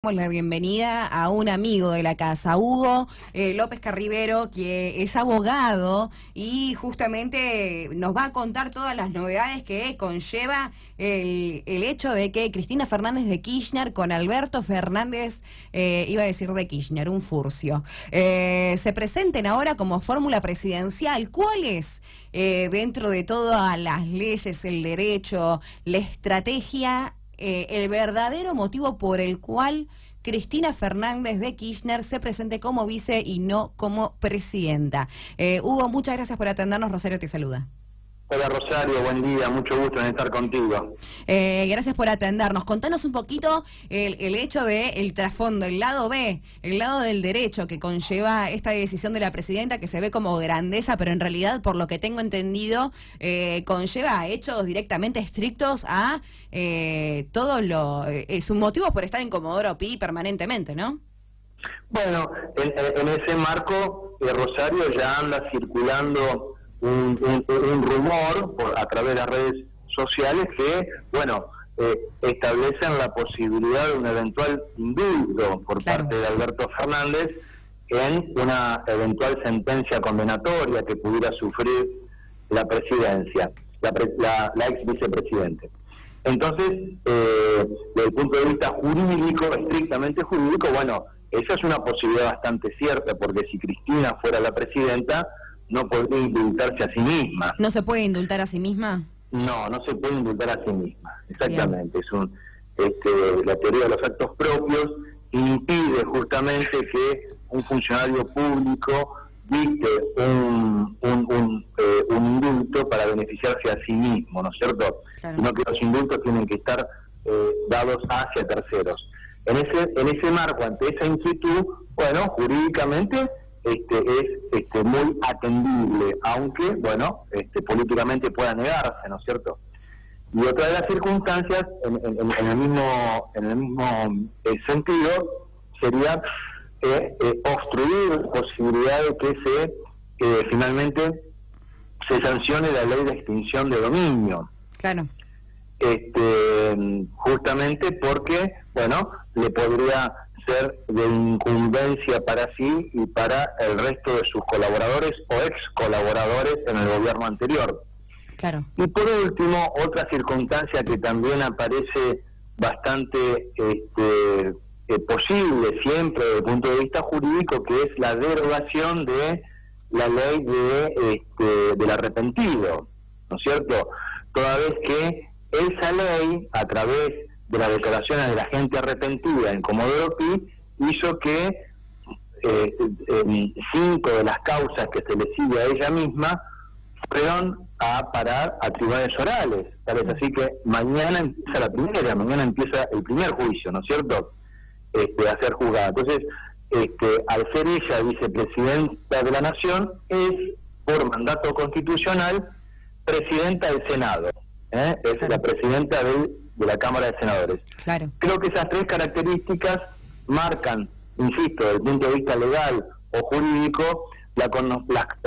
Damos la bienvenida a un amigo de la casa, Hugo López Carribero, que es abogado y justamente nos va a contar todas las novedades que conlleva el hecho de que Cristina Fernández de Kirchner con Alberto Fernández, iba a decir de Kirchner, un furcio, se presenten ahora como fórmula presidencial. ¿Cuál es, dentro de todas las leyes, el derecho, la estrategia, el verdadero motivo por el cual Cristina Fernández de Kirchner se presente como vice y no como presidenta? Hugo, muchas gracias por atendernos. Rosario te saluda. Hola Rosario, buen día, mucho gusto en estar contigo. Gracias por atendernos. Contanos un poquito el hecho del trasfondo, el lado B, el lado del derecho que conlleva esta decisión de la presidenta, que se ve como grandeza, pero en realidad, por lo que tengo entendido, conlleva hechos directamente estrictos a todo lo... sus motivos por estar en Comodoro Pi permanentemente, ¿no? Bueno, en ese marco, Rosario, ya anda circulando un rumor a través de las redes sociales que, bueno, establecen la posibilidad de un eventual indulto por parte de Alberto Fernández en una eventual sentencia condenatoria que pudiera sufrir la presidencia, la ex vicepresidente. Entonces, desde el punto de vista jurídico, estrictamente jurídico, bueno, esa es una posibilidad bastante cierta, porque si Cristina fuera la presidenta, no podría indultarse a sí misma. ¿No se puede indultar a sí misma? No, no se puede indultar a sí misma, exactamente. Es la teoría de los actos propios impide justamente que un funcionario público dicte un indulto para beneficiarse a sí mismo, ¿no es cierto? Claro. Sino que los indultos tienen que estar dados hacia terceros. En ese marco, ante esa inquietud, bueno, jurídicamente es muy atendible, aunque, bueno, políticamente pueda negarse, ¿no es cierto? Y otra de las circunstancias, en el mismo sentido, sería obstruir la posibilidad de que finalmente se sancione la ley de extinción de dominio. Claro. Justamente porque, bueno, le podría ser de incumbencia para sí y para el resto de sus colaboradores o ex colaboradores en el gobierno anterior. Claro. Y por último, otra circunstancia que también aparece bastante posible siempre desde el punto de vista jurídico, que es la derogación de la ley del arrepentido, ¿no es cierto? Toda vez que esa ley, a través de las declaraciones de la gente arrepentida en Comodoro Pi, hizo que 5 de las causas que se le sigue a ella misma fueron a parar a tribunales orales. Tal es así que mañana empieza el primer juicio, ¿no es cierto?, a ser juzgada. Entonces, al ser ella vicepresidenta de la Nación, es, por mandato constitucional, presidenta del Senado. Es la presidenta de la Cámara de Senadores. Claro. Creo que esas tres características marcan, insisto, desde el punto de vista legal o jurídico, las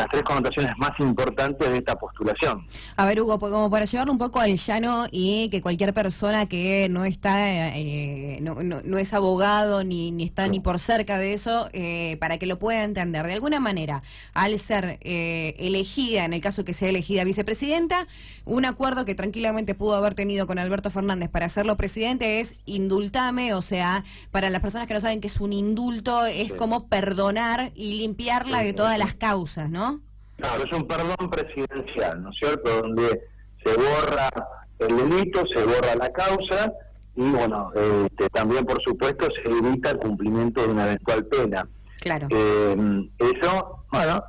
tres connotaciones más importantes de esta postulación. A ver, Hugo, como para llevarlo un poco al llano y que cualquier persona que no está, no es abogado ni está ni por cerca de eso, para que lo pueda entender. De alguna manera, al ser elegida, en el caso que sea elegida vicepresidenta, un acuerdo que tranquilamente pudo haber tenido con Alberto Fernández para hacerlo presidente es indultame, o sea, para las personas que no saben qué es un indulto, es como perdonar y limpiarla de todas las causas, ¿no? Claro, es un perdón presidencial, ¿no es cierto?, donde se borra el delito, se borra la causa y, bueno, también, por supuesto, se evita el cumplimiento de una eventual pena. Claro. Eso, bueno,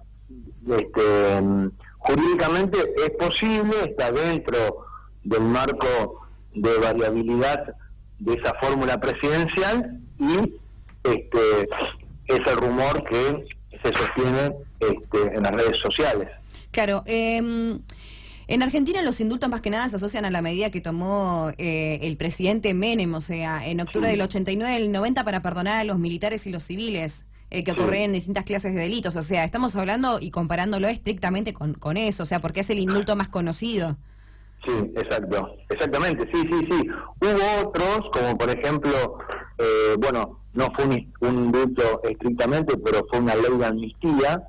jurídicamente es posible, está dentro del marco de variabilidad de esa fórmula presidencial y es el rumor que se sostiene en las redes sociales. Claro. En Argentina los indultos más que nada se asocian a la medida que tomó el presidente Menem, o sea, en octubre del 89 del 90 para perdonar a los militares y los civiles que ocurrían en distintas clases de delitos. O sea, estamos hablando y comparándolo estrictamente con eso, o sea, porque es el indulto más conocido. Sí, exactamente, sí. Hubo otros, como por ejemplo bueno, no fue un indulto estrictamente, pero fue una ley de amnistía,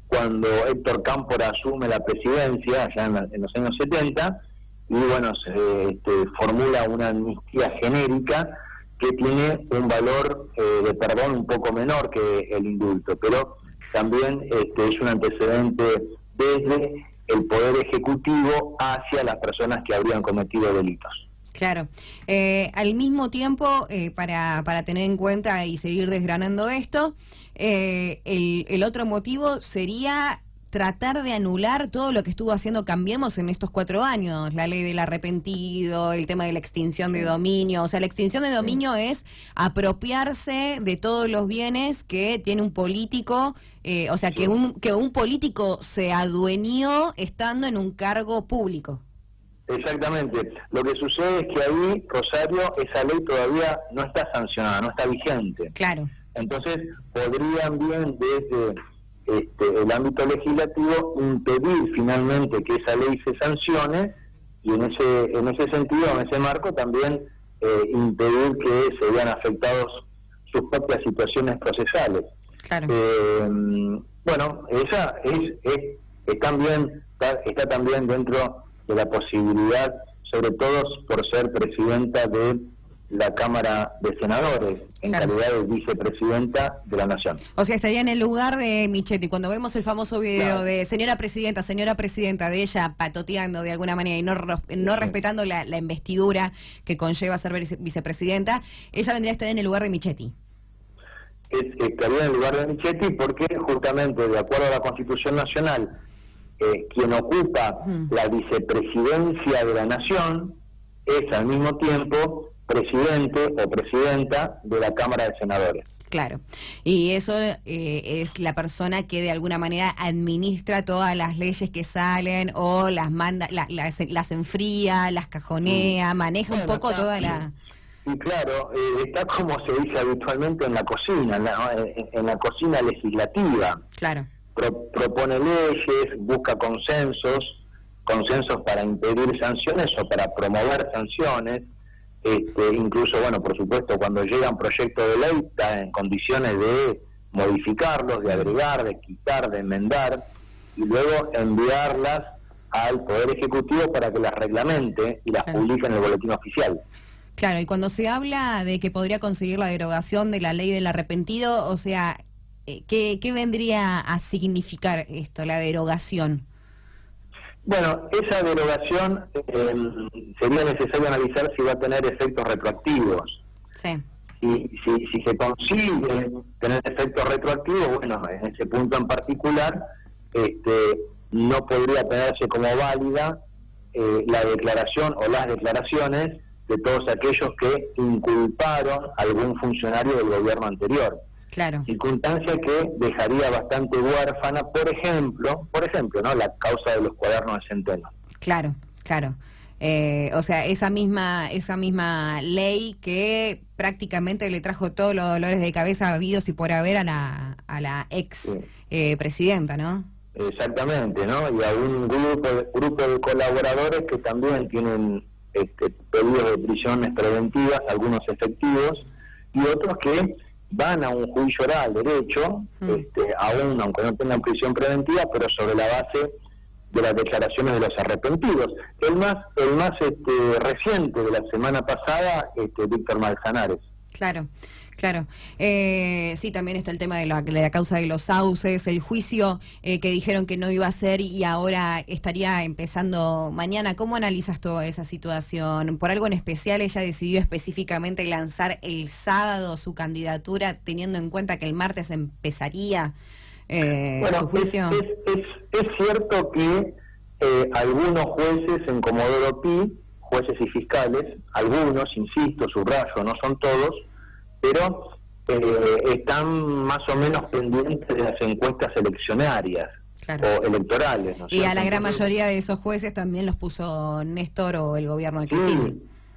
cuando Héctor Cámpora asume la presidencia, allá en los años 70, y bueno, se formula una amnistía genérica que tiene un valor de perdón un poco menor que el indulto, pero también es un antecedente desde el Poder Ejecutivo hacia las personas que habrían cometido delitos. Claro. Al mismo tiempo, para tener en cuenta y seguir desgranando esto, el otro motivo sería tratar de anular todo lo que estuvo haciendo Cambiemos en estos 4 años, la ley del arrepentido, el tema de la extinción de dominio. O sea, la extinción de dominio es apropiarse de todos los bienes que tiene un político, o sea, que un político se adueñó estando en un cargo público. Exactamente. Lo que sucede es que ahí, Rosario, esa ley todavía no está sancionada, no está vigente. Claro. Entonces, podrían bien desde el ámbito legislativo impedir finalmente que esa ley se sancione y en ese sentido, en ese marco, también impedir que se vean afectados sus propias situaciones procesales. Claro. Bueno, esa está también dentro de la posibilidad, sobre todo por ser presidenta de la Cámara de Senadores, en calidad de vicepresidenta de la Nación. O sea, estaría en el lugar de Michetti. Cuando vemos el famoso video de señora presidenta, de ella patoteando de alguna manera y no respetando la investidura que conlleva ser vicepresidenta, ella vendría a estar en el lugar de Michetti. Estaría en el lugar de Michetti porque justamente, de acuerdo a la Constitución Nacional, quien ocupa la vicepresidencia de la Nación es al mismo tiempo presidente o presidenta de la Cámara de Senadores. Claro, y eso es la persona que de alguna manera administra todas las leyes que salen o las manda, las enfría, las cajonea, maneja un poco toda la... Y claro, está como se dice habitualmente en la cocina, en la cocina legislativa. Claro. Propone leyes, busca consensos para impedir sanciones o para promover sanciones. Incluso, bueno, por supuesto, cuando llega un proyecto de ley está en condiciones de modificarlos, de agregar, de quitar, de enmendar y luego enviarlas al Poder Ejecutivo para que las reglamente y las publique en el boletín oficial. Claro, y cuando se habla de que podría conseguir la derogación de la ley del arrepentido, o sea, ¿qué vendría a significar esto, la derogación? Bueno, esa derogación sería necesario analizar si va a tener efectos retroactivos. Sí. Y si se consigue tener efectos retroactivos, bueno, en ese punto en particular, no podría tenerse como válida la declaración o las declaraciones de todos aquellos que inculparon a algún funcionario del gobierno anterior. Claro. Circunstancia que dejaría bastante huérfana, por ejemplo, ¿no?, la causa de los cuadernos de Centeno. Claro. O sea, esa misma ley que prácticamente le trajo todos los dolores de cabeza habidos y por haber a la ex presidenta, ¿no? Exactamente, ¿no? Y a un grupo de colaboradores que también tienen pedidos de prisiones preventivas, algunos efectivos, y otros que van a un juicio oral derecho, aún aunque no tengan prisión preventiva, pero sobre la base de las declaraciones de los arrepentidos. El más reciente de la semana pasada, Víctor Manzanares. Claro. Sí, también está el tema de la causa de los sauces, el juicio que dijeron que no iba a ser y ahora estaría empezando mañana. ¿Cómo analizas toda esa situación? ¿Por algo en especial ella decidió específicamente lanzar el sábado su candidatura, teniendo en cuenta que el martes empezaría su juicio? Es cierto que algunos jueces en Comodoro Pi, jueces y fiscales, algunos, insisto, subrayo, no son todos, pero están más o menos pendientes de las encuestas eleccionarias o electorales, ¿no? Y a la gran mayoría de esos jueces también los puso Néstor o el gobierno de Cristina.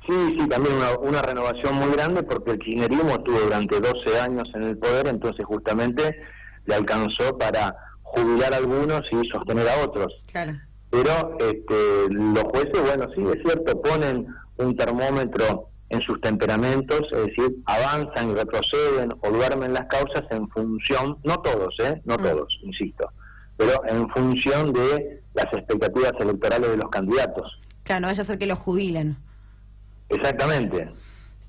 Sí, también una renovación muy grande porque el kirchnerismo estuvo durante 12 años en el poder, entonces justamente le alcanzó para jubilar a algunos y sostener a otros. Claro. Pero los jueces, bueno, sí, es cierto, ponen un termómetro en sus temperamentos, es decir, avanzan y retroceden o duermen las causas en función, no todos, no todos, insisto, pero en función de las expectativas electorales de los candidatos. Claro, no vaya a ser que los jubilen. Exactamente.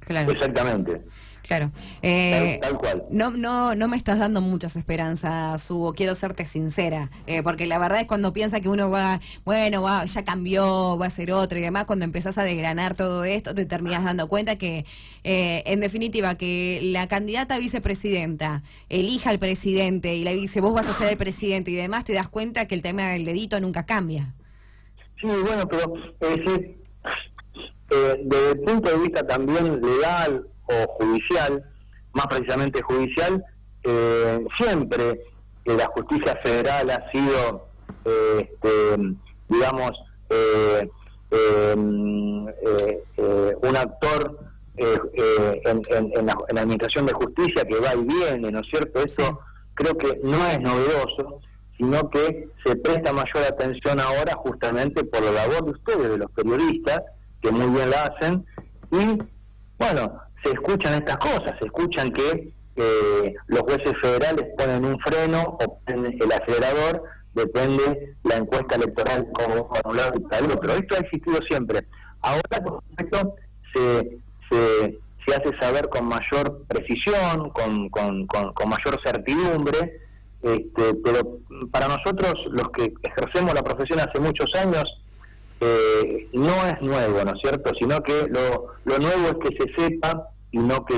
Claro. Exactamente. Claro. Tal cual. No me estás dando muchas esperanzas, Hugo, quiero serte sincera, porque la verdad es cuando piensa que uno ya cambió, va a ser otro y demás, cuando empezás a desgranar todo esto, te terminás dando cuenta que, en definitiva, que la candidata a vicepresidenta elija al presidente y le dice, vos vas a ser el presidente y demás, te das cuenta que el tema del dedito nunca cambia. Sí, bueno, pero es decir, desde el punto de vista también legal o judicial, más precisamente judicial, siempre la justicia federal ha sido, digamos, un actor en la administración de justicia que va y viene, ¿no es cierto? Eso creo que no es novedoso, sino que se presta mayor atención ahora justamente por la labor de ustedes, de los periodistas, que muy bien la hacen, y bueno, se escuchan estas cosas, se escuchan que los jueces federales ponen un freno o ponen el acelerador, depende la encuesta electoral como para un lado y para el otro. Esto ha existido siempre. Ahora, por supuesto, se hace saber con mayor precisión, con mayor certidumbre, pero para nosotros, los que ejercemos la profesión hace muchos años, no es nuevo, ¿no es cierto? Sino que lo nuevo es que se sepa y no que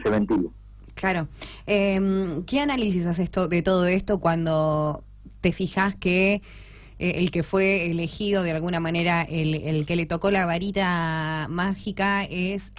se ventile. Claro. ¿Qué análisis haces de todo esto cuando te fijas que el que fue elegido de alguna manera, el que le tocó la varita mágica es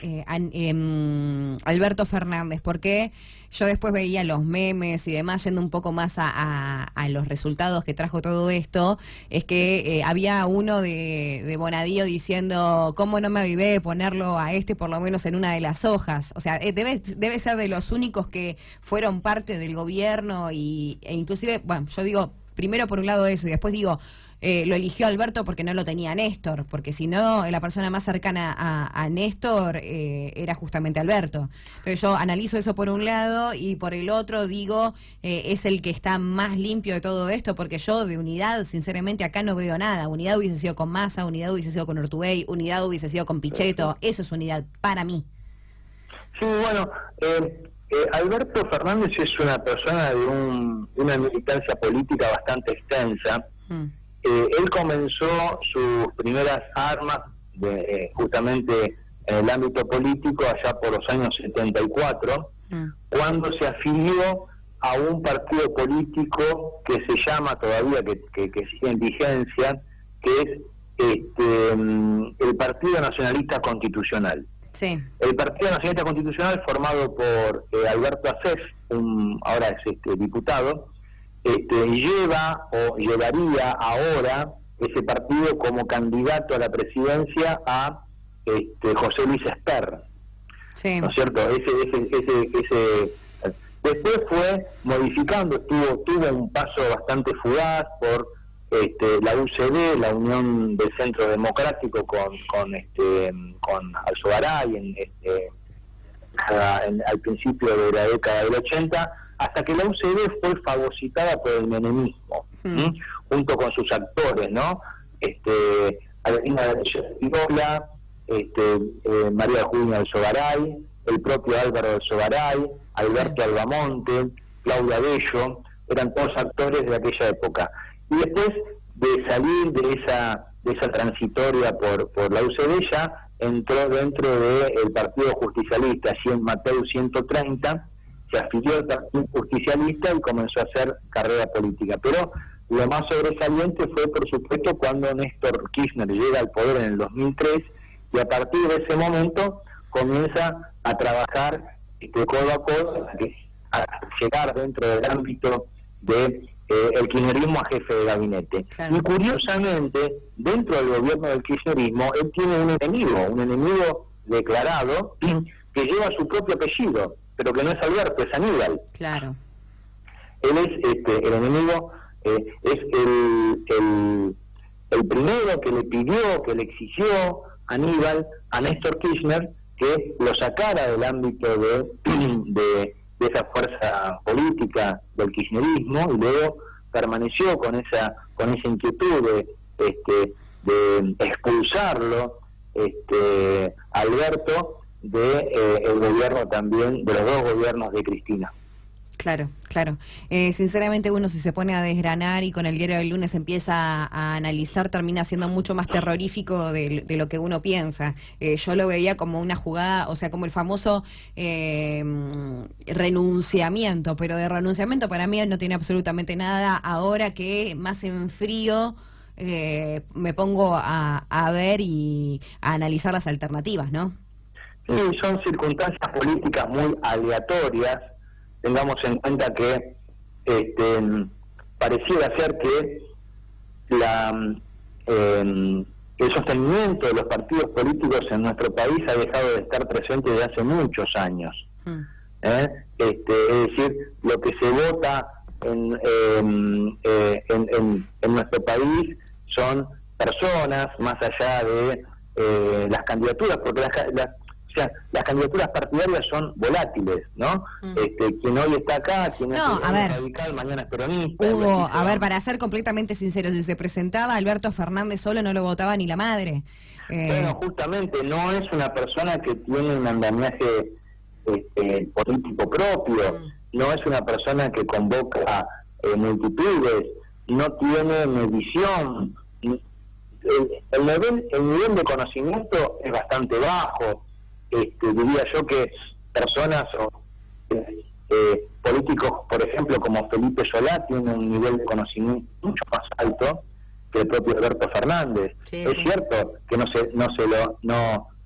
Alberto Fernández? Porque yo después veía los memes y demás, yendo un poco más a los resultados que trajo todo esto, es que había uno de Bonadío diciendo, ¿cómo no me avivé de ponerlo a por lo menos en una de las hojas? O sea, debe ser de los únicos que fueron parte del gobierno e inclusive, bueno, yo digo, primero por un lado eso, y después digo, lo eligió Alberto porque no lo tenía Néstor, porque si no, la persona más cercana a Néstor era justamente Alberto. Entonces yo analizo eso por un lado y por el otro digo, es el que está más limpio de todo esto, porque yo de Unidad, sinceramente, acá no veo nada. Unidad hubiese sido con Massa, Unidad hubiese sido con Urtubey, Unidad hubiese sido con Pichetto. Eso es Unidad para mí. Sí, bueno, Alberto Fernández es una persona de una militancia política bastante extensa. Él comenzó sus primeras armas justamente en el ámbito político allá por los años 74, cuando se afilió a un partido político que se llama todavía, que sigue en vigencia, que es el Partido Nacionalista Constitucional. Sí. El Partido Nacionalista Constitucional, formado por Alberto Acef, ahora es diputado, lleva o llevaría ahora ese partido como candidato a la presidencia a José Luis Esper. Sí. ¿No es cierto? Después fue modificando, tuvo un paso bastante fugaz por la UCD, la Unión del Centro Democrático, con Alzogaray al principio de la década del 80, hasta que la UCD fue fagocitada por el menemismo, junto con sus actores, ¿no? Albertina Pirola, María Julia Alzogaray, el propio Álvaro Alzogaray, Alberto Albamonte, Claudia Bello, eran todos actores de aquella época. Y después de salir de esa transitoria por la UCD, ya entró dentro del Partido Justicialista, allí en Mateu 130, se afilió al Partido Justicialista y comenzó a hacer carrera política. Pero lo más sobresaliente fue, por supuesto, cuando Néstor Kirchner llega al poder en el 2003, y a partir de ese momento comienza a trabajar codo a codo a llegar dentro del ámbito de el kirchnerismo a jefe de gabinete. Claro. Y curiosamente, dentro del gobierno del kirchnerismo, él tiene un enemigo declarado, que lleva su propio apellido, pero que no es Alberto, es Aníbal. Claro. Él es el enemigo, es el primero que le pidió, que le exigió Aníbal a Néstor Kirchner que lo sacara del ámbito de esa fuerza política del kirchnerismo, y luego permaneció con esa inquietud de expulsarlo, Alberto, el gobierno también, de los dos gobiernos de Cristina. Claro, claro. Sinceramente uno, si se pone a desgranar y con el diario del lunes empieza a analizar, termina siendo mucho más terrorífico de lo que uno piensa. Yo lo veía como una jugada, o sea, como el famoso renunciamiento, pero de renunciamiento para mí no tiene absolutamente nada. Ahora que más en frío me pongo a ver y a analizar las alternativas, ¿no? Sí, son circunstancias políticas muy aleatorias. Tengamos en cuenta que pareciera ser que el sostenimiento de los partidos políticos en nuestro país ha dejado de estar presente desde hace muchos años. Es decir, lo que se vota en nuestro país son personas, más allá de las candidaturas, porque las candidaturas partidarias son volátiles, ¿no? Quien hoy está acá, quien es radical, mañana es peronista. Hugo, a ver, para ser completamente sinceros, si se presentaba Alberto Fernández solo, no lo votaba ni la madre. Bueno, justamente no es una persona que tiene un andamiaje político propio, no es una persona que convoca multitudes, no tiene medición. El nivel de conocimiento es bastante bajo. Diría yo que personas o políticos, por ejemplo, como Felipe Solá, tienen un nivel de conocimiento mucho más alto que el propio Alberto Fernández. Sí, es cierto que no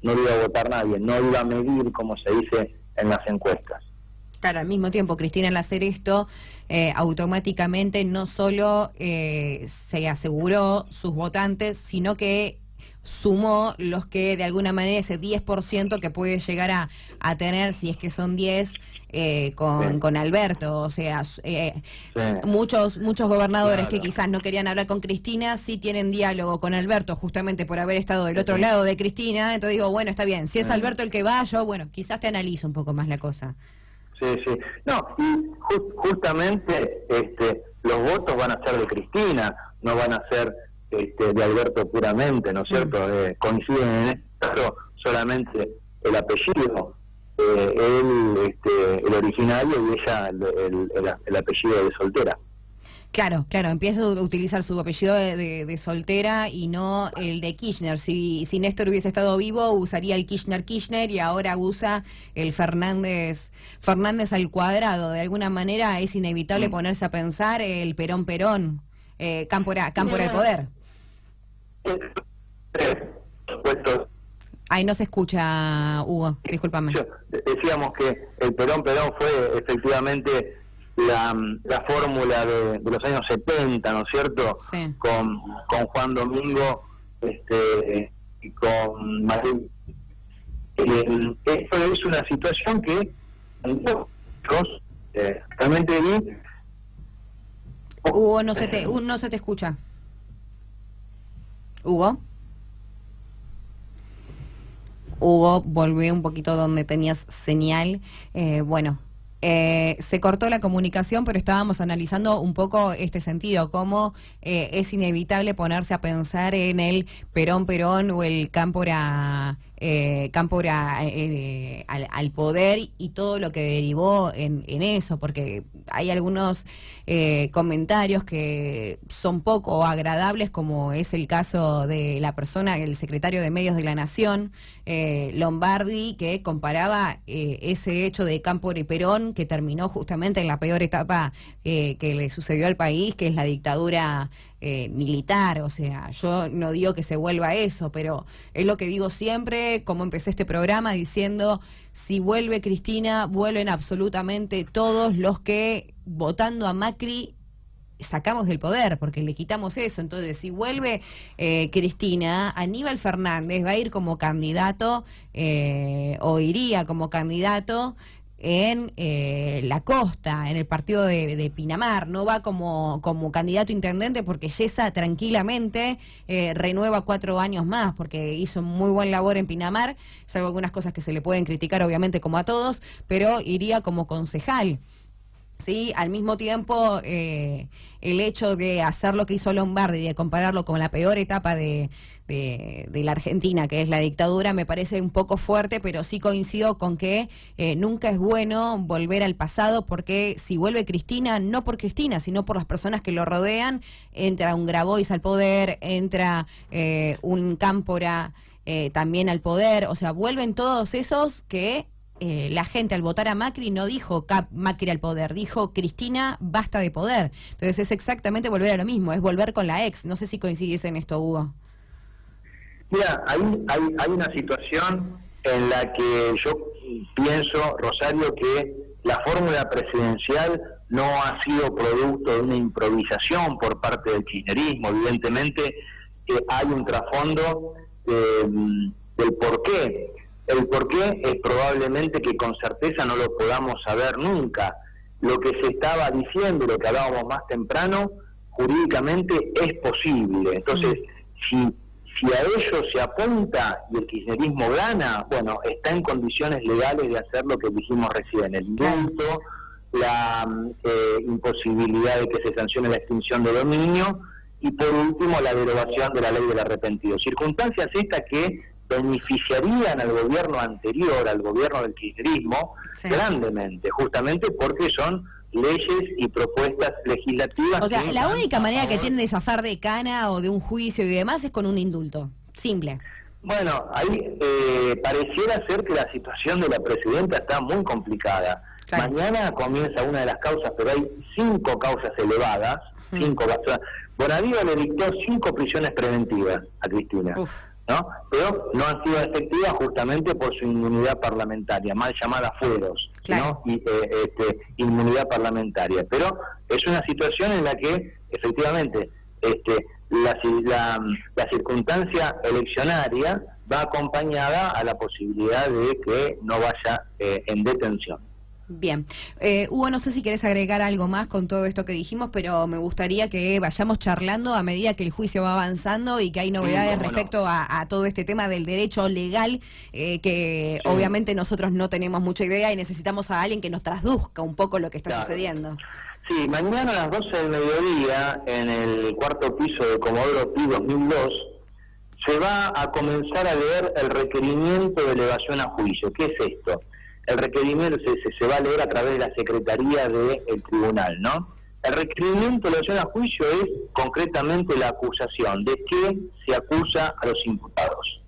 iba a votar nadie, no iba a medir, como se dice en las encuestas. Claro, al mismo tiempo, Cristina, al hacer esto, automáticamente no solo se aseguró sus votantes, sino que sumó los que de alguna manera ese 10% que puede llegar a tener, si es que son 10, con Alberto. O sea, muchos gobernadores que quizás no querían hablar con Cristina sí tienen diálogo con Alberto, justamente por haber estado del otro lado de Cristina. Entonces digo, bueno, está bien, si es Alberto el que va, yo, bueno, quizás te analizo un poco más la cosa. Sí. No, y justamente los votos van a ser de Cristina, no van a ser de Alberto puramente, ¿no es cierto? Coinciden en esto solamente el apellido, el originario, y ella el apellido de soltera. Claro, empieza a utilizar su apellido de soltera y no el de Kirchner. Si Néstor hubiese estado vivo, usaría el Kirchner, y ahora usa el Fernández al cuadrado. De alguna manera es inevitable ponerse a pensar el Perón, Cámpora el poder. Ahí no se escucha, Hugo, discúlpame. Decíamos que el Perón fue efectivamente la fórmula de los años 70, ¿no es cierto? Sí. Con Juan Domingo y con Madrid. Esto es una situación que realmente Hugo, no se te escucha. Hugo, volví un poquito donde tenías señal. Se cortó la comunicación, pero estábamos analizando un poco este sentido, cómo es inevitable ponerse a pensar en el Perón o el Cámpora al poder y todo lo que derivó en eso, porque hay algunos comentarios que son poco agradables, como es el caso de la persona, el secretario de Medios de la Nación, Lombardi, que comparaba ese hecho de Cámpora y Perón, que terminó justamente en la peor etapa que le sucedió al país, que es la dictadura militar. O sea, yo no digo que se vuelva a eso, pero es lo que digo siempre, como empecé este programa diciendo, si vuelve Cristina, vuelven absolutamente todos los que votando a Macri sacamos del poder, porque le quitamos eso. Entonces, si vuelve Cristina, Aníbal Fernández va a ir como candidato, o iría como candidato, en la costa, en el partido de Pinamar, no va como candidato a intendente porque Yesa tranquilamente renueva 4 años más porque hizo muy buen labor en Pinamar, salvo algunas cosas que se le pueden criticar obviamente como a todos, pero iría como concejal. Sí, al mismo tiempo el hecho de hacer lo que hizo Lombardi y de compararlo con la peor etapa de la Argentina, que es la dictadura, me parece un poco fuerte, pero sí coincido con que nunca es bueno volver al pasado, porque si vuelve Cristina, no por Cristina, sino por las personas que lo rodean, entra un Grabois al poder, entra un Cámpora también al poder, o sea, vuelven todos esos que... la gente al votar a Macri no dijo Macri al poder, dijo Cristina basta de poder. Entonces es exactamente volver a lo mismo, es volver con la ex. No sé si coincidís en esto, Hugo. Mira, hay una situación en la que yo pienso, Rosario, que la fórmula presidencial no ha sido producto de una improvisación por parte del kirchnerismo. Evidentemente hay un trasfondo del porqué. El porqué es probablemente que con certeza no lo podamos saber nunca. Lo que se estaba diciendo, lo que hablábamos más temprano, jurídicamente es posible. Entonces, si a ello se apunta y el kirchnerismo gana, bueno, está en condiciones legales de hacer lo que dijimos recién, el indulto, la imposibilidad de que se sancione la extinción de dominio y por último la derogación de la ley del arrepentido. Circunstancias estas que beneficiarían al gobierno anterior, al gobierno del kirchnerismo, grandemente, justamente porque son leyes y propuestas legislativas. O sea, la única manera que tienen de zafar de cana o de un juicio y demás es con un indulto, simple. Bueno, ahí pareciera ser que la situación de la presidenta está muy complicada. Claro. Mañana comienza una de las causas, pero hay 5 causas elevadas, 5 causas. Bonadío le dictó 5 prisiones preventivas a Cristina. ¿No? Pero no han sido efectivas justamente por su inmunidad parlamentaria, mal llamada fueros, claro. ¿No? Y, inmunidad parlamentaria. Pero es una situación en la que efectivamente la circunstancia eleccionaria va acompañada a la posibilidad de que no vaya en detención. Bien. Hugo, no sé si querés agregar algo más con todo esto que dijimos, pero me gustaría que vayamos charlando a medida que el juicio va avanzando y que hay novedades respecto a todo este tema del derecho legal, que obviamente nosotros no tenemos mucha idea y necesitamos a alguien que nos traduzca un poco lo que está sucediendo. Sí, mañana a las 12 del mediodía, en el 4º piso de Comodoro Pi 2002, se va a comenzar a leer el requerimiento de elevación a juicio. ¿Qué es esto? El requerimiento se va a leer a través de la Secretaría del Tribunal, ¿no? El requerimiento de elevación a juicio es concretamente la acusación. ¿De qué se acusa a los imputados?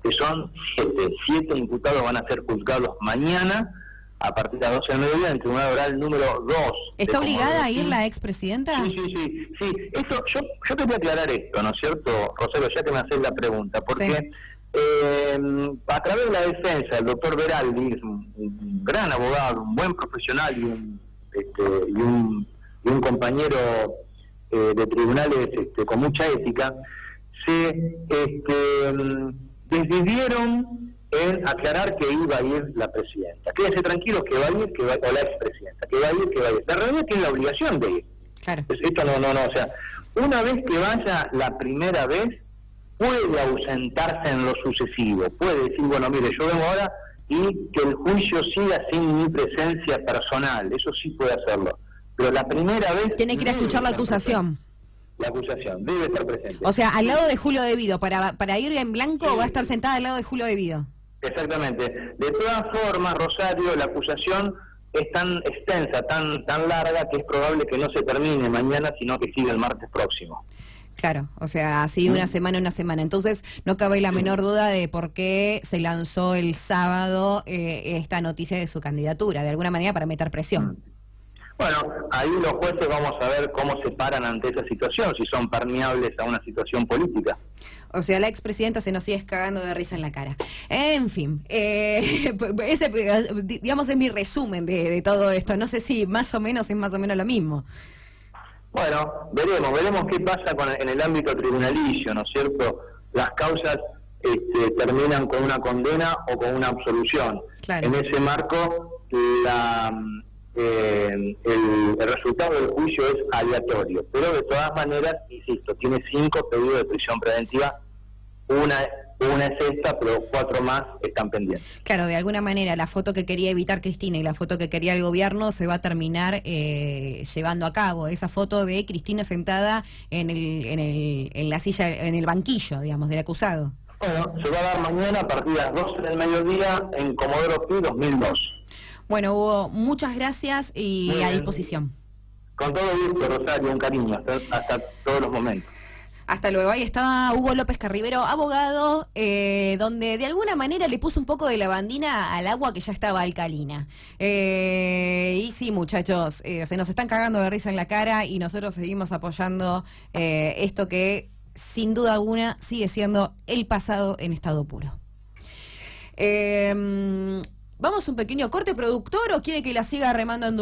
Que son 7. 7 imputados van a ser juzgados mañana a partir de las 12 del mediodía en el Tribunal Oral número 2. ¿Está obligada a ir la expresidenta? Sí. Eso, yo quería aclarar esto, ¿no es cierto, Rosario, ya que me haces la pregunta, porque... Sí. A través de la defensa, el doctor Beraldi es un gran abogado, un buen profesional y un compañero de tribunales con mucha ética, se decidieron en aclarar que iba a ir la presidenta. Quédense tranquilos que va a ir, o la expresidenta, que va a ir. La realidad tiene la obligación de ir. Claro. Esto no, o sea, una vez que vaya la primera vez, puede ausentarse en lo sucesivo, puede decir, bueno, mire, yo vengo ahora y que el juicio siga sin mi presencia personal, eso sí puede hacerlo, pero la primera vez... Tiene que ir a escuchar la acusación. La acusación, debe estar presente. O sea, al lado de Julio Devido, para ir en blanco va a estar sentada al lado de Julio Devido. Exactamente. De todas formas, Rosario, la acusación es tan extensa, tan larga, que es probable que no se termine mañana, sino que siga el martes próximo. Claro, o sea, así una semana. Entonces, no cabe la menor duda de por qué se lanzó el sábado esta noticia de su candidatura, de alguna manera para meter presión. Bueno, ahí los jueces vamos a ver cómo se paran ante esa situación, si son permeables a una situación política. O sea, la expresidenta se nos sigue cagando de risa en la cara. En fin, ese, digamos, es mi resumen de todo esto. No sé si más o menos es más o menos lo mismo. Bueno, veremos qué pasa en el ámbito tribunalicio, ¿no es cierto? Las causas terminan con una condena o con una absolución. Claro. En ese marco, el resultado del juicio es aleatorio, pero de todas maneras, insisto, tiene 5 pedidos de prisión preventiva, una es esta, pero 4 más están pendientes. Claro, de alguna manera la foto que quería evitar Cristina y la foto que quería el gobierno se va a terminar llevando a cabo. Esa foto de Cristina sentada en la silla, en el banquillo, digamos, del acusado. Bueno, se va a dar mañana a partir de las 12 del mediodía en Comodoro Pi 2002. Bueno, Hugo, muchas gracias y a disposición. Con todo gusto, Rosario, un cariño, hasta todos los momentos. Hasta luego. Ahí estaba Hugo López Carribero, abogado, donde de alguna manera le puso un poco de lavandina al agua que ya estaba alcalina. Y sí, muchachos, se nos están cagando de risa en la cara y nosotros seguimos apoyando esto que, sin duda alguna, sigue siendo el pasado en estado puro. ¿Vamos a un pequeño corte, productor, o quiere que la siga remando en dulce?